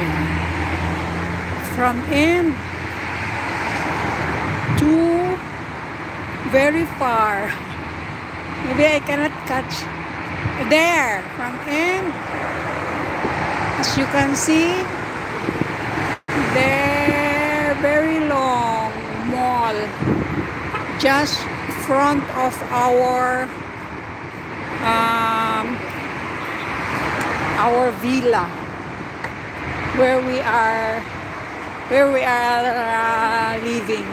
Yeah. From end to very far. Maybe I cannot catch. There, from end, as you can see, there, very long mall, just front of our villa, where we are living.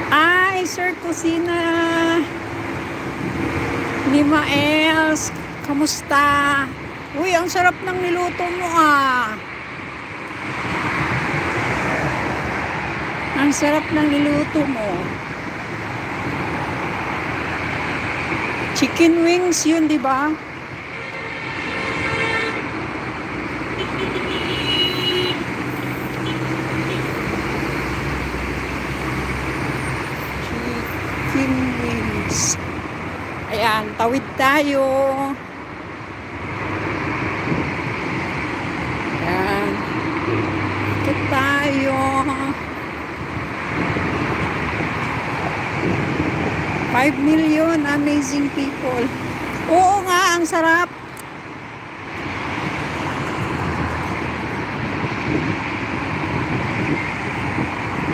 Ay, Sir Kusina, Lima Els, kamusta? Uy, ang sarap ng niluto mo ah. Ang sarap ng niluto mo. Chicken wings yun, di ba? Chicken wings. Ayan, tawid tayo. Ayan. Ikot tayo. 5 million amazing people. Oo nga, ang sarap.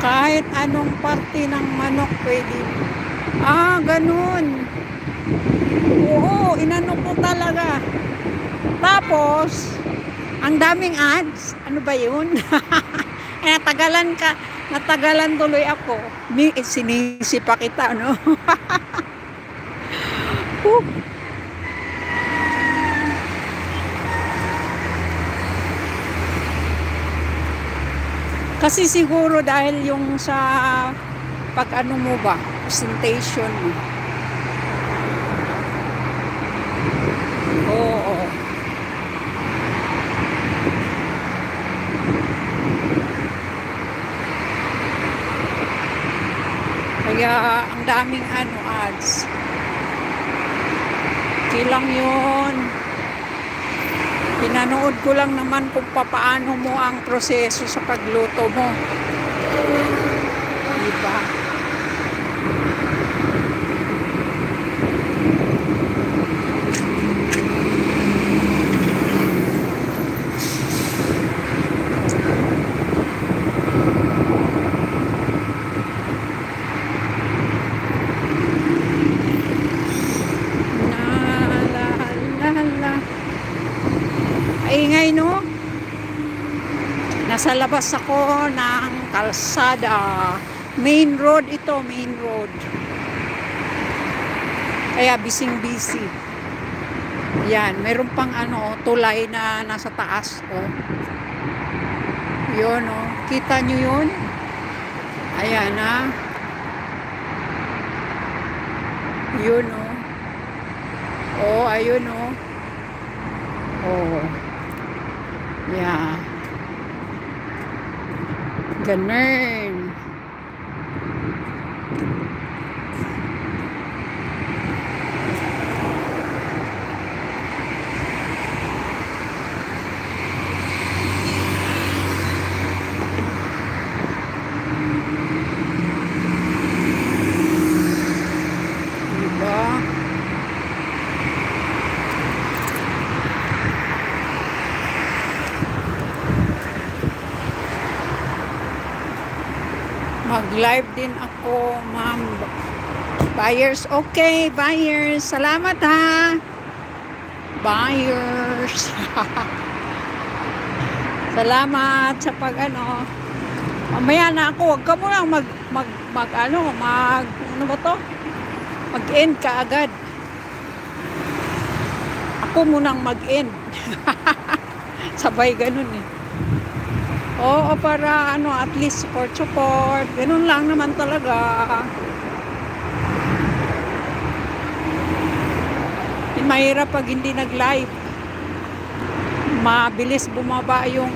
Kahit anong parte ng manok pwede. Ah, ganun. Oo, inano ko talaga. Tapos, ang daming ads. Ano ba yun? Natagalan tuloy ako. Sinisipa kita, no? Kasi siguro dahil yung sa pag-ano mo ba, presentation mo. Oo. Kaya ang daming ads. Kilang yun. Pinanood ko lang naman kung paano mo ang proseso sa pagluto mo. Diba? Ingay, no? Nasa labas ako ng kalsada. Main road ito, main road. Kaya busy. Yan, mayroon pang tulay na nasa taas. Oh. Yun, oh. Kita nyo yun? Ayan, ha? Yun, oh. Oh, ayun, oh. Oh. Yeah. Ganun. Diba? Mag-live din ako, ma'am. Buyers, okay, buyers. Salamat, ha. Buyers. Salamat sa mamaya na ako. Huwag ka mo lang ano ba to? Mag-end ka agad. Ako munang mag-end. Sabay ganun eh. Oo, para at least support. Ganun lang naman talaga. Mahirap pag hindi nag-live. Mabilis bumaba yung